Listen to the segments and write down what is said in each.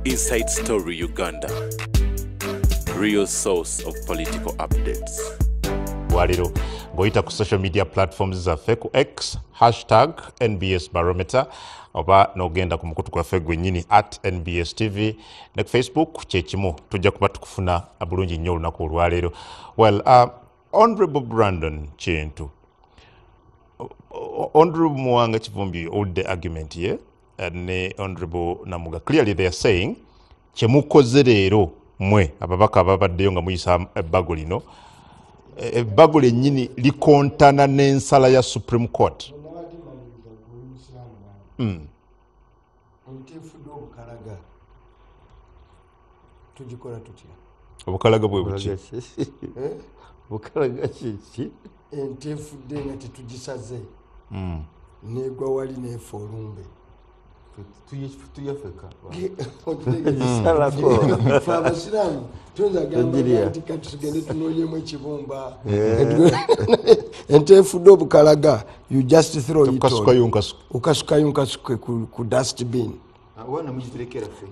Inside Story Uganda, real source of political updates. Waliro goita ku social media platforms zaffe ku X #NBS Barometer oba nogenda ku mukutu gwaffe gwennyini @NBS TV ne ku Facebook kyekimu tujja kuba tukufuna bulungi nnyo olunaku olwaleero. Well, Honorable Brandon Kintu, Honorable Muwanga Kivumbi all the argument here, and Honorable Namuga, clearly they are saying kyemukoze leero mwe ababaka ababaddeyo nga muyisa ebbago lino ebbago lyennyini likontana n'ensala ya Supreme Court. Obukalaga bwe buki? Bukalaga kiki? Entefudde nga tetugisaze. Negwa wali nefa olumbe. Tuyafeka. Salako. Fabasiramu. Tunza gamba nti katugende tunoonyemu ekibumba. Entefudde obukalaga. You just throw it on. Ukasukayo nkasuke ku dustbin. Wana mujiterekera fe.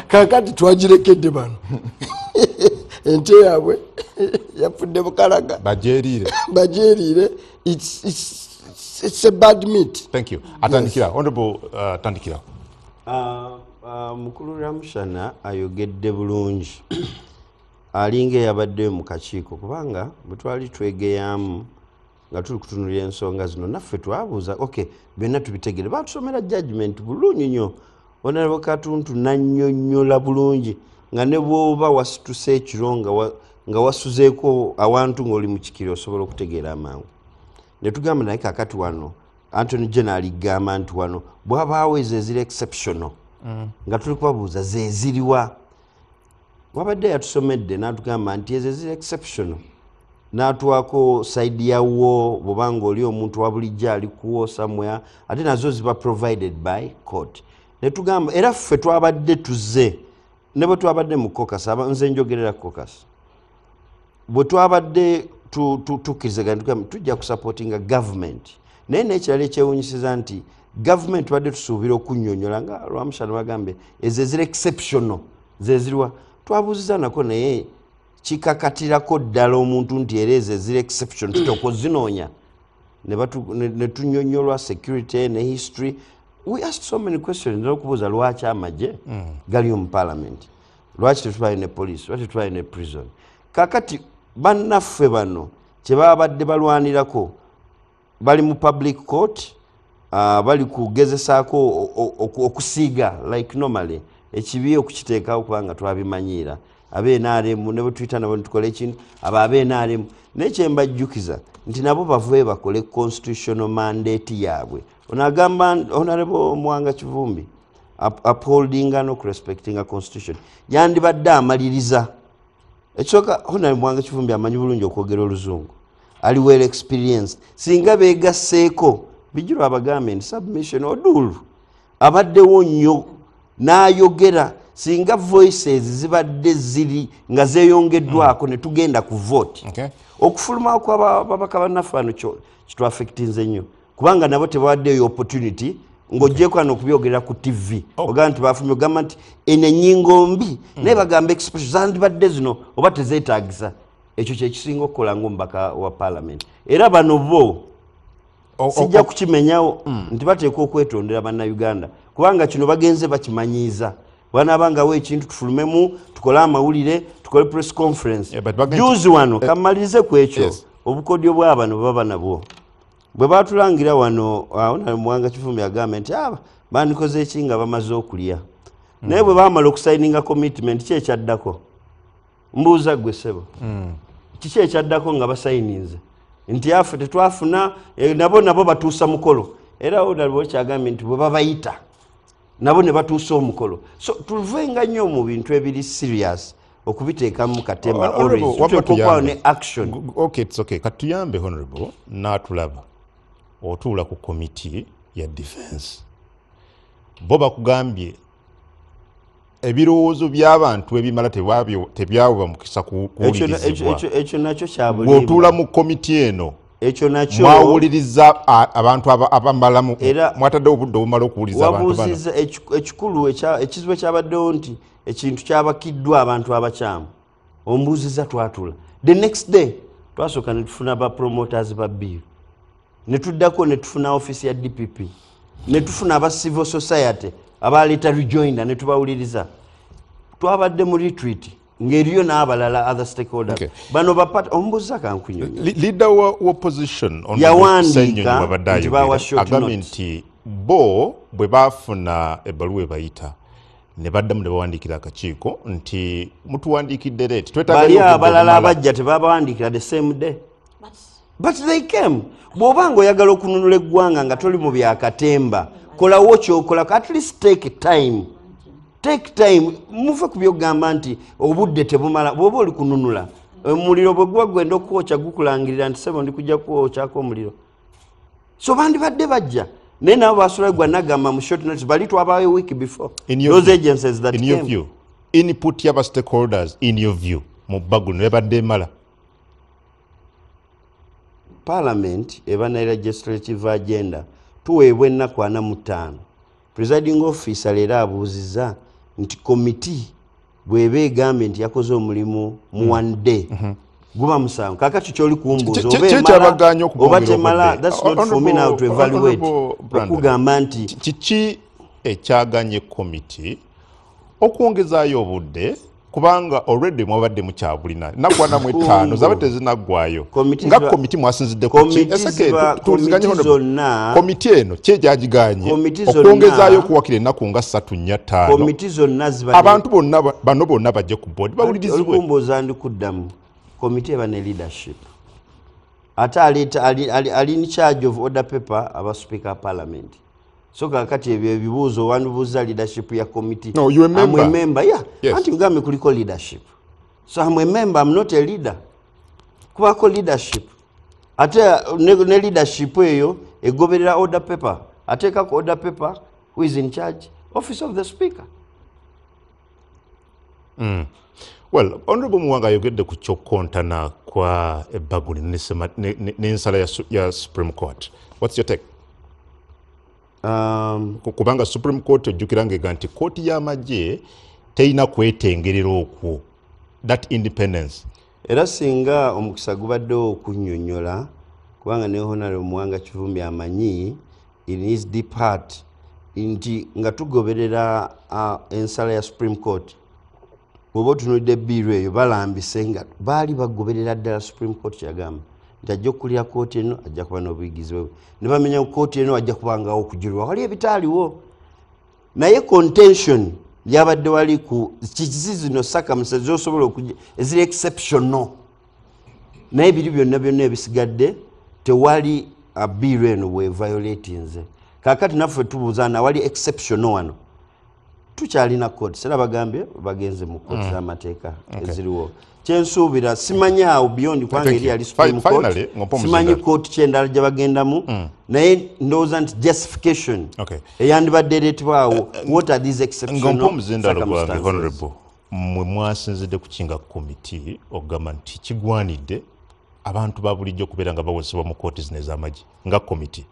Kakati twagirekedde bano. Ente yabwe yapudde bukalaga. Bajerire. It's a bad meat. Thank you. Atandikira, yes. Honorable Tandikira. Mukulu Ramushana ayogedde bulungi. Alinge yabadde mu kakiiko kubanga bwe twali twegeyamu nga tuli kutunulira ensonga zino naffe twabuuza okay byonna tubitegere batusomera judgment bulungi nnyo. Honorable Katuntu nannyonnyola bulungi nga ne bw'oba wasituse ekiro nga wasuzeeko awantu ng'oli mu kikiri osobola okutegeera amangu. Ne tugamba naye kakati wano Anthony General gamba nti wano bw'abaawo ezo eziri exceptional nga tuli kubabuuza ze eziriwa. Wabadde yatusomedde n'atugamba nti ezo eziri exceptional n'atuwako side yawo bw'obanga oli omuntu wa bulijjo ali kuwo somewhere ate nazo ziba provided by court. Ne tugamba era ffe twabadde tuzze ne bwe twabadde mu caucus nze njogerera caucus bwe twabadde tukirizaganya tujja kusupportinga government naye n'ekirala ekyewunyisiza nti government tubadde tusuubira okunnyonnyola nga Lwamushana bagambe ezo eziri exceptional zeziriwa. Twabuuziza nako naye kikakatirako ddala omuntu nti era ezo eziri exceptional tutokozinoonya ne tunnyonnyolwa security ne history. We asked so many questions n'okubuuza lwaki amagye gali mu parliament, lwaki tetubali ne police, lwaki tetubali ne prison. Kakati bannaffe bano kye babadde balwanirako bali mu public court, bali kugezesaako okusiiga like normally ekibi okukiteekawo kubanga twabimanyiira ab'NRM ne bwe tuyita nabo nitukola ekintu ab'NRM naye kye mbajjukiza nti nabo bavuye bakole constitutional mandate yaabwe. Onagamba Honorable Muwanga Kivumbi upholding and respecting a constitution yandibadde amaliriza ekyoka. Honorable Muwanga Kivumbi amanyi bulungi okwogera oluzungu, ali well experienced. Singa beegasseeko bijjirwa abagambe nti submission odulu abaddewo nnyo n'ayogera. Singa voices zibadde ziri nga zeeyongeddwako ne tugenda ku vote okufuluma kw'ababaka bannaffe bano kitwafectinze nnyo kubanga nabo tebawaddeyo opportunity ng'oggyeko ano okubyogerera ku TV ogamba nti bafulumye ogamba nti eno ennyingo mbi naye bagamba expression zandibadde zino oba tezeetaagisa. Ekyo kyekisinga okukola ng'omubaka wa parliament. Era bano bo sijja kukimenyawo nti bateekwa okwetondera bannayuganda kubanga kino bagenze bakimanyiiza. Bwanabangawo ekintu tufulumemu tukole amawulire tukole press conference. Juzi wano kamalirize ku ekyo obukodyo bw'abano baba nabwo bwe batulangira wano Honorable Muwanga Kivumbi agamba nti bandikoze eki nga bamaze okulya naye bwe baamala okusayininga commitment ki ekyaddako. Mbuuza gwe ssebo kiki ekyaddako nga basayininze nti affe tetwafuna nabo batuusa mukolo era Honorable kyagambye nti bwe babayita nabo ne batuusa omukolo. So tuvenga nnyo mu bintu ebiri serious okubiteekamu mu katemba always ne action. Okay, it's okay. Katuyambe Honorable n'atulaba otuula ku committee ya defense bo bakugambye ebirowoozo by'abantu ebimala tebyawa mukisa kuwulirizibwa. Ekyo nakyo kyabuliibwa. Bw'otuula mu committee eno ekyo nakyo mwawuliriza abantu abamalamu mwataddewo obudde obumala okuwuliza abantu bano wabuuziza ekikulu ekizibu ekyabaddewo nti ekintu kyabakiddwa abantu abakyamu ombuuziza twatula the next day twasooka ne tufuna ba promoters ba bill ne tuddako ne tufuna office ya DPP ne tufuna aba civil society abaleeta rejoinder ne tubawuliriza twabadde mu retreat ngeriyo n'abalala other stakeholders bano bapata ombuuza kankunyonyo leader wa opposition yawandiika agambye nti bo bwe baafuna ebbaluwa ebayita ne baddamu ne bawandiikira akakiiko nti mutuwandiikidde leeti bali abalala abajja tebabawandiikira the same day but they came bw'obanga oyagala okununula eggwanga nga toli mu byakatemba kolawo kyokola at least take time muve ku byogamba nti obudde tebumala bw'oba oli kununula omuliro bwe guba gwenda okwokya gukulangirira nti sebo ndi kujja kwokyako omuliro so bandibadde bajja naye nabo basula gwa nagamba mu short notice bali twabayo week before those agencies that in your view input y'aba stakeholders in your view mu Baguno ebadde emala Parliament eba na legislative agenda tuweebwa ennaku 45 presiding officer leero abuuziza nti committee bw'eba egambye nti yakoze omulimu mu one day guba musango kakati kyoli kumbuuza oba temala that's not for me now to evaluate okugamba nti kiki ekyaganye committee okwongezaayo obudde kubanga already mwabadde mukyabulina nakwana mu 5 zaba tezinaggwayo nga komiti mwasinzidde komiti eno kyejagiganye okwongezaayo okuwakira ennaku nga 3-4-5 abantu bano bonna bajje ku board bawulirizibwe okumbuuza ndi kuddamu komiti eba ne leadership ate ali in charge of order paper aba speaker parliament so kakati ebyo ebibuuzo wandibuuza leadership ya committee no, you remember. I'm a member yes. Anti ngambe kuliko leadership so I'm a member I'm not a leader kubako leadership ate ne leadership eyo egoberera order paper ateekako order paper who is in charge office of the speaker Well, Honorable Muwanga ayogedde ku kyokontana kwa Baguno n'ensala ya Supreme Court. What's your take? Kubanga Supreme Court ojjukira ng'ega nti kooti y'amagye teyina kwetengerera okwo that independence. Era singa omukisa gubaddewo okunnyonnyola kubanga ne Honorable Muwanga Kivumbi amanyi in his deep heart nti nga tugoberera ensala ya Supreme Court bw'oba otunuulidde ebbiiru eyo balambise nga baali bagoberera ddala Supreme Court kyagamba nti ajja okukulira kooti eno ajja kuba n'obuyigizi bwe ne bamenya kooti eno ajja kubangawo okujulirwa wali ebitaaliwo naye contention yabadde wali ku kiki zino circumstances zosobola okujja eziri exceptional naye biri byonna ebisigadde tewali abbiiru eno bweviolatinze kakati naffe tubuuzaana wali exceptional wano tukyalina kooti sera bagambye bagenze mu kooti z'amateeka eziriwo kyensuubira simanyi awo beyond kubanga eri yali Supreme Court simanyi kooti kyendala gye bagendamu naye ndowooza nti justification eyandibadde ereetebwawo what are these exceptional circumstances mwe mwasinzidde ku kinga committee okugamba nti kigwanidde abantu ba bulijjo okubeera nga bawozesebwa mu kooti zino ez'amagye nga committee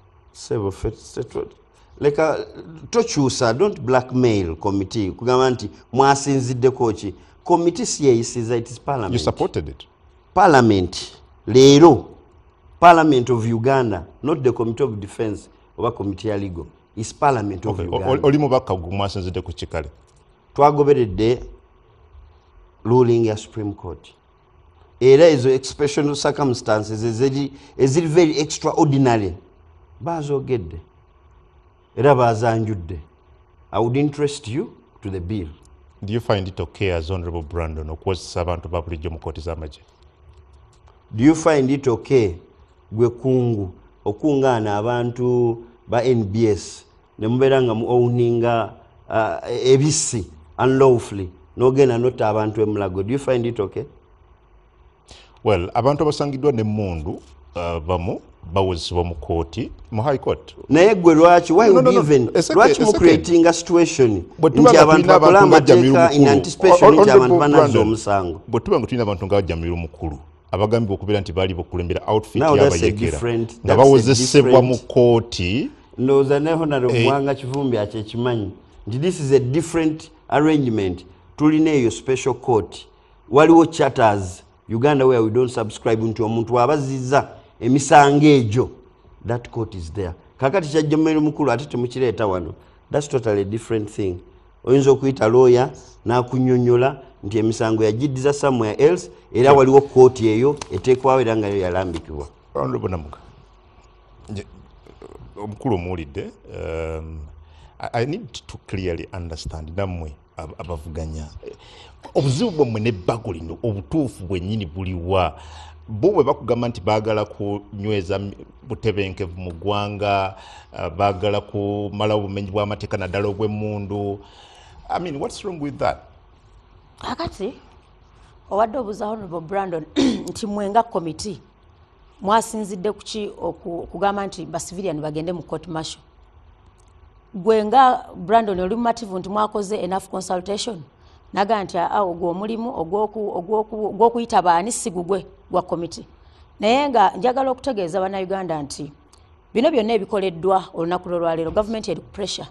leka tokyusa don't blackmail committee kugamba nti mwasinziddeko ki committee si yeyisiza it is parliament you supported it parliament leero parliament of Uganda not the committee of defense oba committee ya legal is parliament of Uganda oli mubaka mwasinziddeko kikale twagoberedde ruling ya Supreme Court era ezo exceptional circumstances eziri very extraordinary baazogedde era baazanjudde. I would interest you to the bill. Do you find it okay as Honorable Brandon okukozesa abantu ba bulijjo mu kooti z'amagye? Do you find it okay gwe kungu okungaana abantu ba NBS ne mubeera nga mu owninga ebisi unlawfully n'ogenda notta abantu emulago? Do you find it okay? Well, abantu abasangiddwa n'emmundu bamu bawozesebwa mu kooti mu high court naye gwe lwaki why you given lwaki mu creating a situation nti abantu bakola amateeka in anticipation nti abantu banaza omusango bwe tuba nga tulina abantu nga Jamil mukulu abagambibwa okubeera nti baali bokulembera outfit Now that's a y'abayekera different- nga that's a bawozesebwa mu different- kooti ndowooza ne Honorable Mwanga Kivumbi akyekimanyi nti this is a different arrangement. Tulina eyo special court, waliwo charters Uganda where we don't subscribe nti omuntu abazizza emisango egyo, that court is there. Kakati kyajja mmere mukulu ate temukireeta wano, that's totally a different thing. Oyinza okuyita lawyer n'akunnyonnyola nti emisango yagiddiza somewhere else era waliwo kooti eyo eteekwawo era nga yo yalambikibwa. Honorable Namuga, omukulu omuwulidde, I need to clearly understand nammwe abavuganya obuzibu bwammwe n'ebbago lino obutuufu bwennyini buliwa. Bo bwe bakugamba nti baagala kunyweza butebenkevu mu ggwanga, baagala kumalawo obumenyi bw'amateeka naddala obw'emmundu. I mean, what's wrong with that? Akati owadde obuuza Honorable Brandon nti mwenga committee mwasinzidde kuki okugamba nti basivilian bagende mu court martial. Gwenga Brandon oli mumativu nti mwakoze enough consultation naga nti ogwo omulimu ogw'okuyita baani sigugwe gwa committee. Naye nga njagala okutegeeza bannayuganda nti bino byonna ebikoleddwa olunaku lwolwaleero gavumenti eri ku pressure.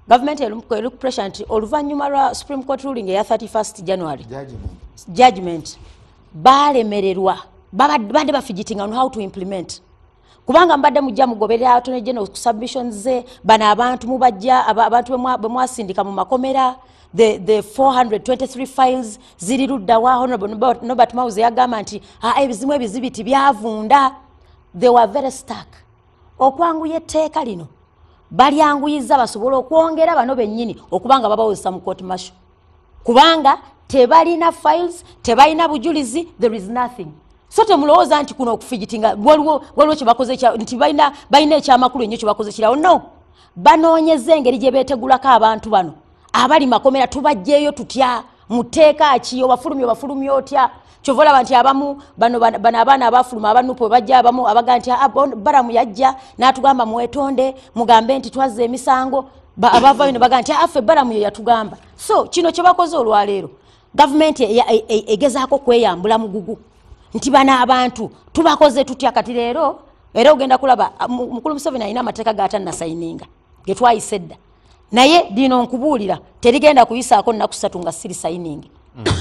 Gavumenti eri ku pressure nti oluvannyuma lwa Supreme Court ruling eya 31st January judgment baalemererwa babadde bafigitinga on how to implement. Kubanga mbadde mujja mugoberera Attorney General submissions ze bana abantu mubajja abantu bwe mwasindika mu makomera the 423 files ziri luddawa. Honorable Norbert Mauze yagamba nti ebizimu ebizibiti byavunda. They were very stuck. Okwanguya etteeka lino balyanguyiza basobola okwongera bano bennyini okubanga babawozesa mu court martial. Kubanga tebalina files, tebalina bujulizi, there is nothing. So temulowooza nti kuno okufigitinga waliwo kye bakoze nti balina ekyamakulu ennyo kye bakoze kirawo. No, banoonyeza engeri gye beetegulako abantu bano abali makomera tubajjeeyo tutya muteeka ki obafulumya otya. Kyova olaba nti abamu bano abaana abafuluma abanupu bwe bajja abamu abaga nti baramu yajja n'atugamba mwetonde mugambe nti twazza emisango abavayo ne baga nti affe baramu ye yatugamba. So kino kye bakoze olwaleero gavumenti egezaako kweyambula mugugu nti bana abantu tubakoze tutya. Kati leero era ogenda kulaba mukulu Museveni alina amateeka g'atannasayininga ge twayise edda, naye dino nkubuulira terigenda kuyisaako nnaku 3 nga siri sayiningi.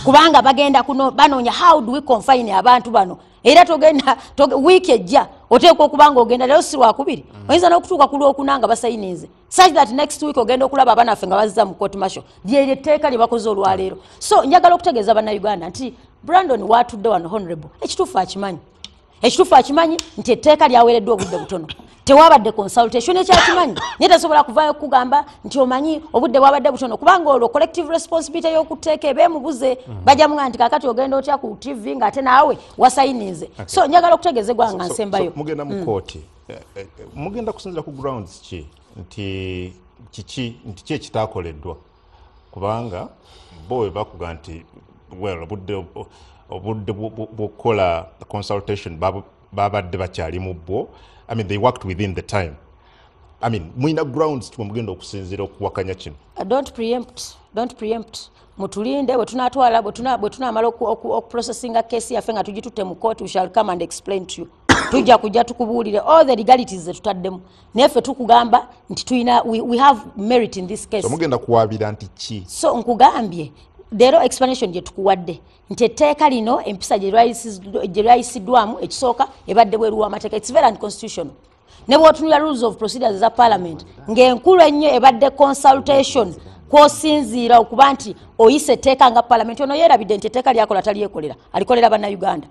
Kubanga bagenda banoonya how do we confine abantu bano. Era togenda wiiki ejja oteekwa okubanga ogenda leero si lwakubiri oyinza n'okutuuka ku lwokunanga basayininze such that next week ogenda okulaba abanaffe nga bazza mu court martial lyetteeka lye bakoze olwaleero. So njagala okutegeeza bannayuganda nti Brandon watudde wano Honorable ekituufu akimanyi nti etteeka lyaweereddwa obudde butono, tewabadde consultation ekyakimanyi, naye tasobola kuvaayo okugamba nti omanyi obudde bwabadde butono kubanga olwo collective responsibility y'okuteeka ebeemubuze bajja muga nti kakati ogenda otya ku TV ng'ate naawe wasayinize. So njagala okutegeeza eggwanga nsembayo. Mugenda mu kooti mugenda kusinzira ku grounds ki nti kiki ekitaakoleddwa kubanga bo bwe bakuga nti obudde bw'okukola consultation babadde bakyali mu bwo. I mean, they worked within the time. I mean, muina grounds tu mugenda okusinzira okuwakanya kino. Don't preempt. Mutulinde bwe tunamala okuprocessinga case yaffe nga tugitutte mu court, we shall come and explain to you. Tujja kujja tukubuulire all the legalities ze tutaddemu. Neffe tukugamba nti tuyina we have merit in this case. So mugenda kuwabira nti ki? So nkugambye leero explanation gye tukuwadde nti etteeka lino empisa gye lyayisiddwamu ekisooka ebadde bweru w'amateeka. It's very unconstitutional. Ne bw'otunula rules of procedures za parliament ng'enkulu ennyo ebadde consultation kw'osinziira okuba nti oyise etteeka nga parliament ono yeerabidde nti etteeka lyakola talyekolera alikolera bannayuganda.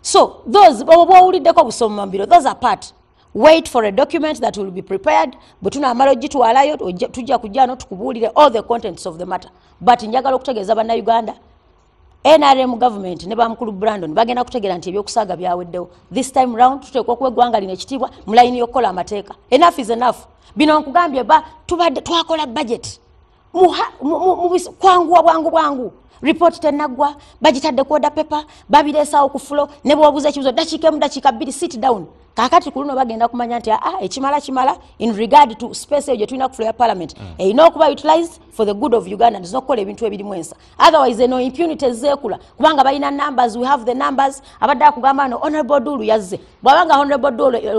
So those bw'owuliddeko busoma mbiro those are part. Wait for a document that will be prepared. Bwe tunaamala ogitwalayo tujja kujja tukubuulire all the contents of the matter. But njagala okutegeeza bannayuganda NRM government ne bamukulu Brandon bagenda kutegeera nti ebyokusaaga byaweddewo. This time round tuteekwa okuwa eggwanga lino ekitiibwa mu layini y'okukola amateeka. Enough is enough. Bino nkugambye tubadde twakola budget bwangu report tenaggwa bagitadde ku order paper babireesaawo ku floor ne bw'obuuza ekibuzo dakiika emu dakiika bbiri sit down kakati kuluno bagenda kumanya nti ekimala in regard to space eyo tulina ku floor ya parliament erina okuba utilized for the good of Ugandans n'okukola ebintu ebirimu ensa. Otherwise no impunity ezeekula kubanga balina numbers, we have the numbers. Abadde akugamba no honorable Dulu yazze bwabanga honorable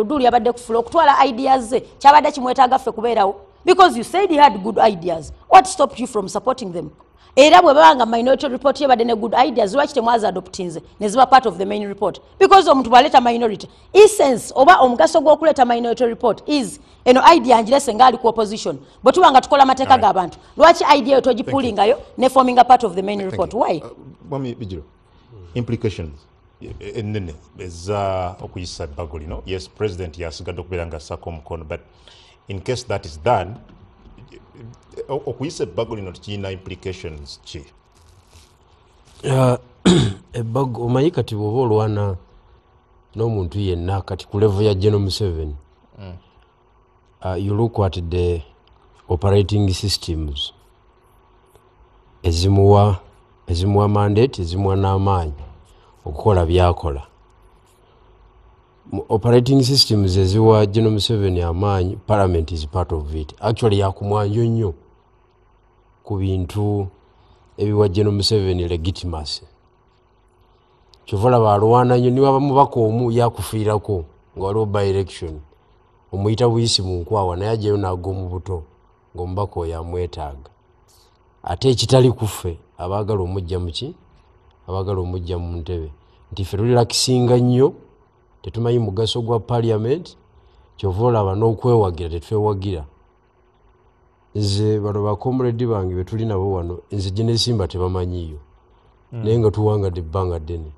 Dulu yabadde ku floor okutwala ideas ze kyabadde kimwetaaga ffe kubeerawo because you said he had good ideas. What stopped you from supporting them? Era bwe babanga minority report yabadde ne good ideas lwaki temwaza adoptinze ne ziba part of the main report because omuntu bwaleta minority essence oba omugaso gw'okuleta minority report is eno idea njirese ngali ku opposition bwe tubanga tukola amateeka g'abantu lwaki idea togipulingayo ne forming a part of the main report. Why? Mwami Bijiro, implications enene eza okuyisa ebbago lino. Yes, president yasigadde okubeera nga assako omukono, but in case that is done, okuyisa ebbago lino tekirina implications ki? Ebbago omanyi kati bw'oba olwana n'omuntu yenna kati ku level ya General Museveni, you look at the operating systems ezimuwa mandate, ezimuwa n'amaanyi okukola byakola. Operating systems eziwa General Museveni amaanyi, parliament is part of it. Actually yakumwanjo nnyo ku bintu ebiwa General Museveni legitimacy. Kyova balwana nnyo niba bamubaka omu yakufiirako nga waliwo by election omuyita buyisi mu nkwawa naye ajjayo n'agwa mu buto ng'omubaka oyo amwetaaga. Ate ekitali kuffe abaagala omujja muki abaagala omujja mu ntebe nti ffe tulira kisinga nnyo tetumanyi mugaso gwa parliament kyova olaba n'okwewagira tetwewagira. Nze bano bakomredi bange be tuli nabo wano nze Genesimba tebamanyiyo naye nga tuwangadde ebbanga ddene.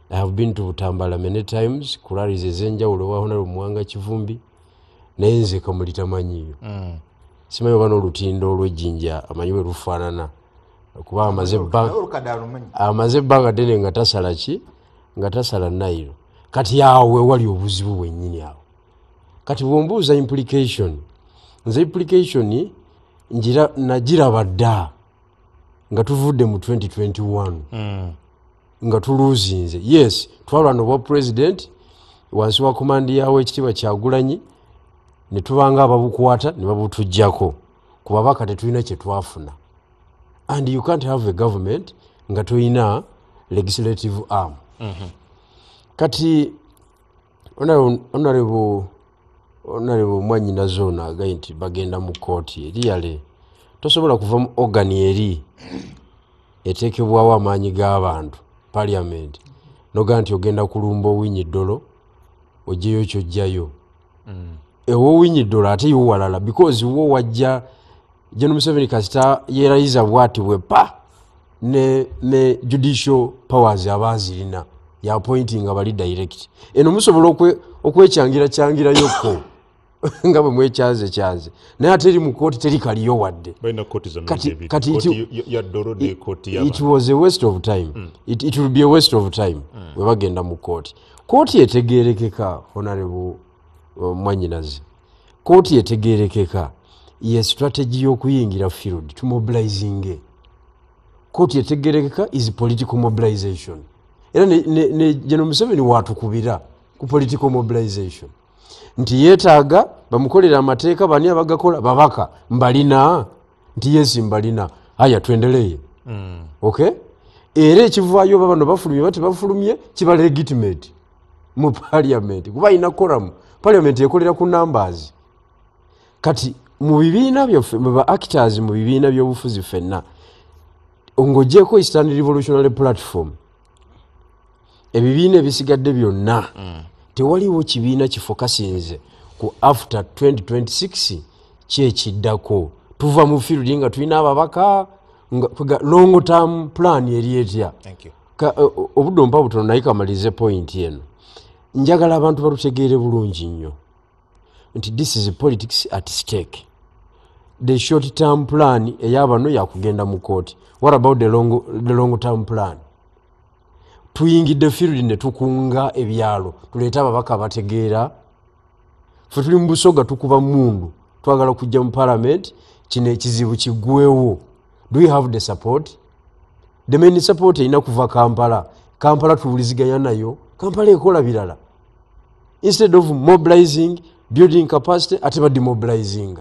I have been to Butambala many times kulaliza ez'enjawulo wa Honorable Mwanga Kivumbi naye nze Kamuli tamanyiyo. Simanyi oba n'olutindo olw'ejjinja amanyi bwe lufaanana kuba amaze ebbanga ddene nga tasala ki nga tasala Nairo. Kati awo wewali obuzibu bwennyini awo. Kati bw'ombuuza implication, nze implication nagiraba dda nga tuvudde mu 2021 nga tuluuzinze. Yes, twalwana obwa president wansi wa komandi yawe ekitiibwa Kyagulanyi ne tubanga ababukwata ne babutujjako ku babaka tetulina kye twafuna. And you can't have a government nga toyina legislative arm. Kati honorable Mwanyina zona agaye nti bagenda mu kooti eri yale tosobola kuva mu ogani eri eteekebwawo amaanyi g'abantu parliament noga nti ogenda kulumba Owinyi-Dollo ojeyo kyojjayo. Ewo Owinyi-Dollo ate yo walala because wo wajja General Museveni kasita yeerayiza bwati bwepa ne judicial powers abazirina ya appointing abali direct. Eno musobola okwekyangira yokko nga bwe mwekyaze naye ate eri mu kooti teri kaliyo wadde. It was a waste of time. It will be a waste of time bwe bagenda mu kooti. Kooti etegeerekeka Honorable Mwanyinazi. Kooti etegeerekeka ye strategy y'okuyingira field to mobilizing. Kooti etegeerekeka is political mobilization. Era ne General Museveni watukubira ku political mobilization. Nti yeetaaga bamukolera amateeka bani abagakola babaka mbalina nti yesi mbalina haya tuendelee. Okay? Era ekivaayo babano bafulumye bati bafulumye kiba legitimate mu parliament kuba ina quorum. Parliament ekolera ku numbers. Kati mu bibiina byaffe mu ba actors mu bibiina by'obufuzi ffenna ongogyeko Eastern Revolutionary Platform ebibiina ebisigadde byonna tewaliwo kibiina kifokasinze ku after 2026 kyekiddako tuva mu field nga tulina ababaka long term plan eri etya. Obudde mpa butono naye kamalize point eno njagala abantu balutegeere bulungi nnyo nti this is politics at stake. The short term plan eyabano yakugenda mu kooti. What about the long term plan? Tuyingidde field ne tukunga ebyalo tuleeta ababaka bategeera ffe tuli mu Busoga tukuba mundu twagala kujja mu parliament kino ekizibu kiggwewo. Do we have the support? The main support erina kuva Kampala tuwuliziganya nayo. Kampala ekola birala. instead of mobilizing building capacity ate demobilizing.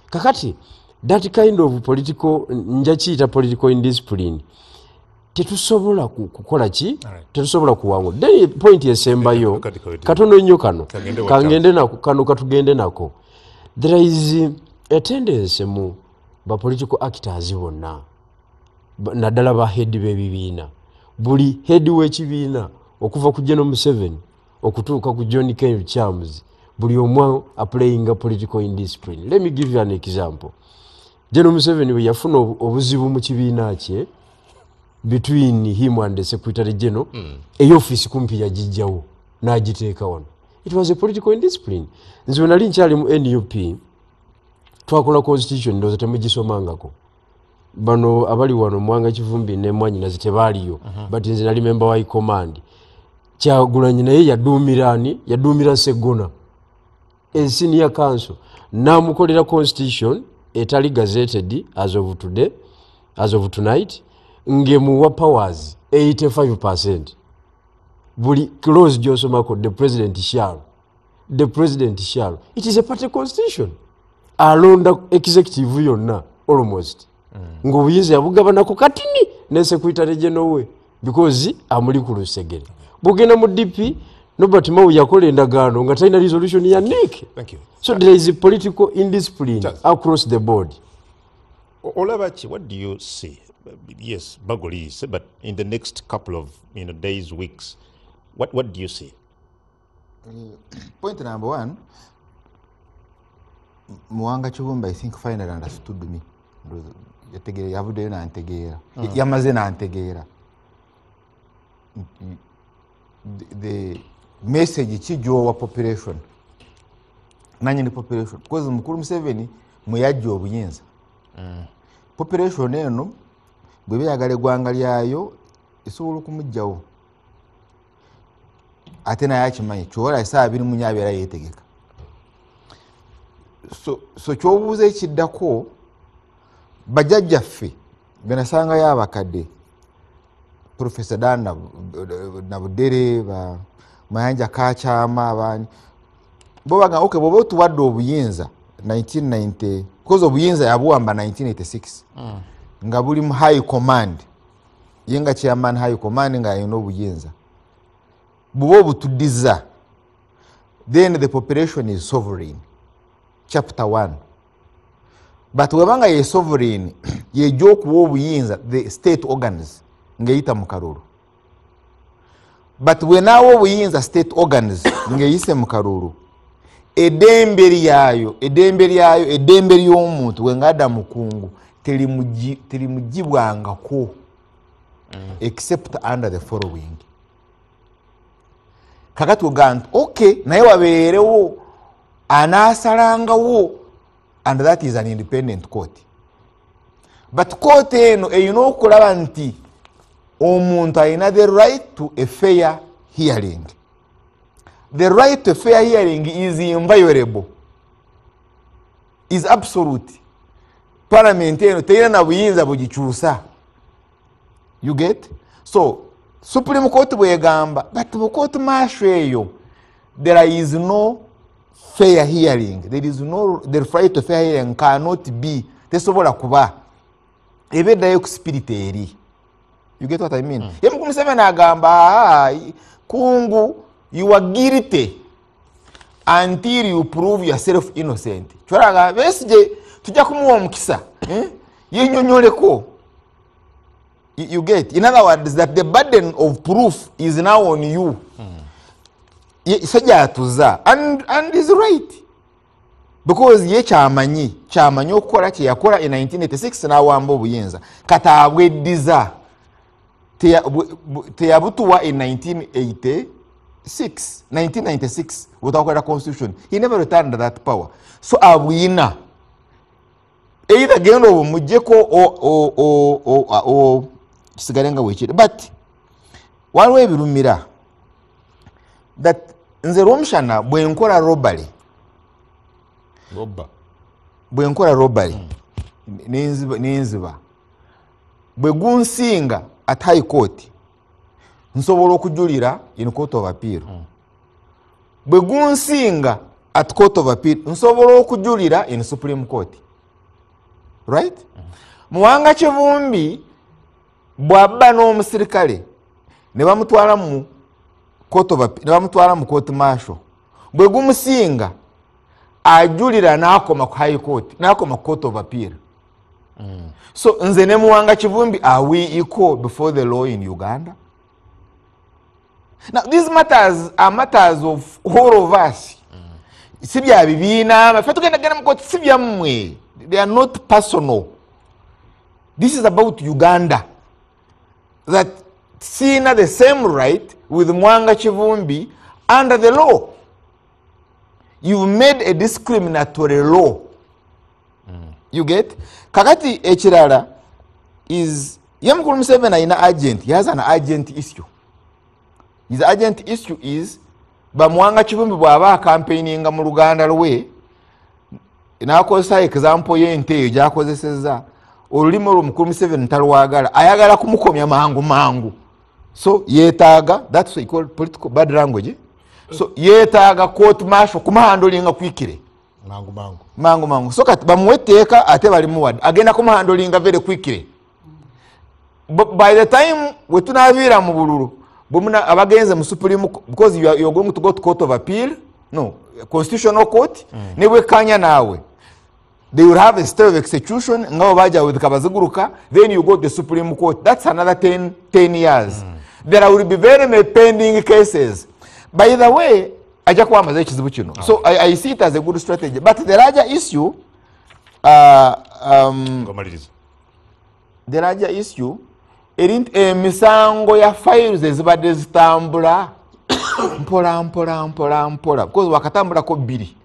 Kakati that kind of political njachita political indiscipline tetusobola kukola ki tetusobola kuwangu then point yesembayo katono nnyo kano kangende nako kano katugende nako there is a tendency mu ba political actors bonna naddala ba head b'ebibiina buli head w'ekibiina okuva ku General Museveni okutuuka ku John Kennedy Chams buli omu applying political indiscipline. Let me give you an example. General Museveni we yafuna obuzibu mu kibiina kye between him and the Secretary General eyo office kumpi yagijjawo n'agiteeka wano. It was a political indiscipline. Nze we nali nkyali mu NUP twakola constitution ndoza temugisomangako bano abali wano Mwanga Kivumbi ne Mwanyinazi tebaaliyo but nze nali member wa command Kyagulanyi naye yaduumira Segona a senior council namukolera constitution etali gazetted as of today as of tonight ngemuwa powers 85%. Buli close josomako the president shall it is a party constitution alonda executive yonna almost ngobuyinza yabugabanako katini ne Secretary General we because amuli ku Lusegere bugena mu DP Nobert Mau yakola endagaano nga talina resolution ya NEC. Thank you. So there is a political indiscipline across the board. Olabachi, what do you see? Yes, Bagoli is, but in the next couple of days, weeks, what do you see? Point number one, Mwanga Kivumbi, I think, finally understood me. The message chijo wa population nanyi ni population because mukuru Museveni muyaji obuyinza population eno bwe yagale gwanga lyayo isobola kumujjawo ate na yakimanyi kyola isaa biri munyabera yetegeka so kyobuuza ekiddako bajjajjaffe benasanga yabakadde Professor Dan Nabudere ba Mayanja Kachama abani bobaga okay bobo tuwadde obuyinza 1990 because obuyinza yabuwamba 1986 nga buli mu high command yenga chairman high command nga yino obuyinza bubo butuddiza then the population is sovereign chapter 1 but webanga ye sovereign ye joku obuyinza the state organs ngeyita mukaruru but wenawo buyinza state organs ngeyise mukaruru edembe ly'omuntu wengada mukungu teri mujibwangako except under the following kakati ogant okay naye wabeerewo anaasalangawo and that is an independent court but court eno eyina okulaba nti omuntu ayina the right to a fair hearing. The right to a fair hearing is inviolable, is absolute. Parliament eno teyina na buyinza bugikyusa. You get? So Supreme Court bwegamba but the court martial eyo there is no fair hearing. There is no the right to fair hearing cannot be tesobola kuba ebeddayo ku spirit eri. You get what I mean? Yemukuru Museveni agamba kungu you are guilty until you prove yourself innocent. Chwaraga besije tujja kumuwa omukisa yenyonyoleko. You get? In other words, that the burden of proof is now on you. Sajja tuza and is right. Because ye chamanyi okukola kye yakola in 1986 n'awamba obuyinza katabweddiza teyabutuwa in 1996 witakwera constitution. He never returned that power. So abwina either genda obumujjeko o kisigalenga wekiri but waliwo ebirumira that nze Romshana bwenkola robbery n'enziba bwe gunsinga at high court nsobola okujulira in court of appeal bwe gunsinga at court of appeal nsobola okujulira in Supreme Court, right? Muwanga Kivumbi bw'abba n'omusirikale ne bamutwala mu court of appeal, ne bamutwala mu court martial, bwe gumusinga ajulira n'akoma ku high court, n'akoma ku court of appeal. So nze ne Muwanga Kivumbi, are we equal before the law in Uganda? Now these matters are matters of all of us. Si bya bibiina ffe tugenda genda mu court, si byammwe, they are not personal. This is about Uganda, that sina the same right with Muwanga Kivumbi under the law. You've made a discriminatory law. You get? Kakati ekirala is Yamukulu Museveni ayina agent. He has an agent issue. His agent issue is Muwanga Kivumbi bw'aba campaigninga mu Luganda lwe n'akozesa example y'ente eyo gy'akozesezza olulimi olwo Mukulu Museveni talwagala, ayagala kumukomya mangu. So yeetaaga, that's what you call political bad language. So yeetaaga court martial kumuhandolinga kwikire mangu. So kati bamuwe etteeka ate balimuwadde agenda kumuhandolinga very kwikire. By the time we tunaabiira mu bululu bwemuna abagenze mu Supreme, because you are going to go to court of appeal, no, constitutional court, ne bwekanya naawe, they will have a stay of execution ngabo baja with Kabaziguruka, then you go to the Supreme Court. That's another 10 years. There will be very many pending cases. By the way, aja kwamaza ekizibu kino. So I see it as a good strategy. But the larger issue, emisango ya files ezibadde zitambula mpola because wakatambulako bbiri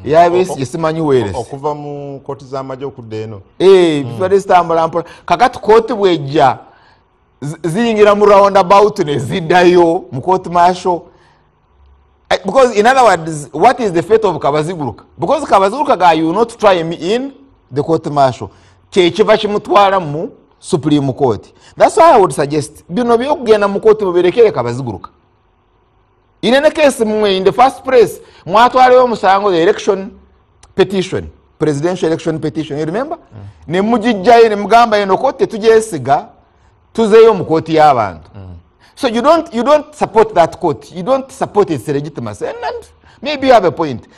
yabesi yesimanyi weeresi okuva mu kooti z'amagye okudda eno zibadde zitambula mpola kakati kooti bwejja ziyingira mu roundabout ne ziddayo mu court martial. Because in other words, what is the fate of Kabaziguruka? Because Kabaziguruka you will not try me in the court martial, kyekiva kimutwala mu Supreme Court. That's why I would suggest bino byokugenda mu court muberekere Kabaziguruka. In any case, in the first place, mwatwalewo omusango the election petition, presidential election petition, you remember? Ne mujijjayo ne mugamba eno court tetugyesiga tuzeeyo mu court y'abantu. So you don't support that court. You don't support its legitimacy. And maybe you have a point.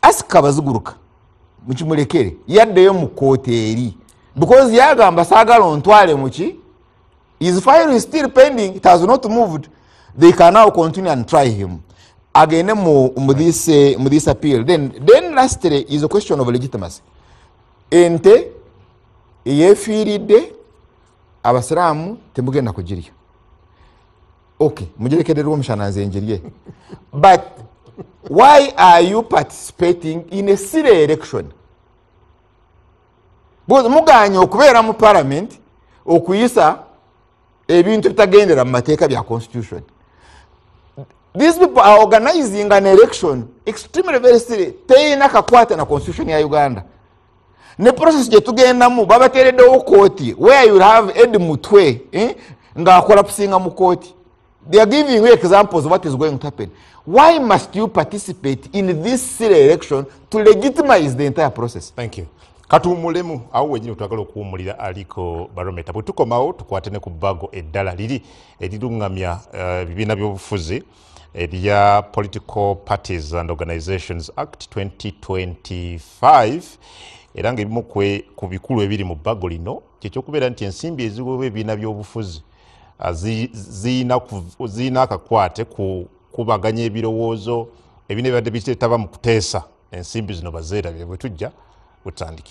Ask Kabaziguruka mukimulekere yaddeyo mu court eri, because yagamba saagala ontwale muki, his file is still pending, it has not moved. They can now continue and try him again mu this appeal. Then lastly is a question of legitimacy. Ente yefiiridde abasiraamu temugenda kugirya. Okay, mujerekererwa omushanaze enjirye. But why are you participating in a silly election? Because muganya okubeera mu parliament okuyisa ebintu bitagendera mu mateeka bya constitution. These people are organizing an election extremely very silly. Teyina kakwata na constitution ya Uganda. Ne process gye tugendamu babateereddewo kooti where you have Ed Mutwe nga akola kusinga mu kooti. They are giving you examples of what is going to happen. Why must you participate in this silly election to legitimize the entire process? Thank you. Katuumulemu awo wenyini twagala okuwumulira aliko Barometer. Bwe tukomawo tukwate ne ku bbago eddala liri erirungamya ebibiina by'obufuzi erya Political Parties and Organizations Act 2025 era ng'ebimu ku bikulu ebiri mu bbago lino kyekyokubeera nti ensimbi eziweebwa ebibiina by'obufuzi ziyina akakwate ku kubaganya ebirowoozo ebina ebibadde bitetaba mu kuteesa ensimbi zino bazeerabye bwe tujja butandiki.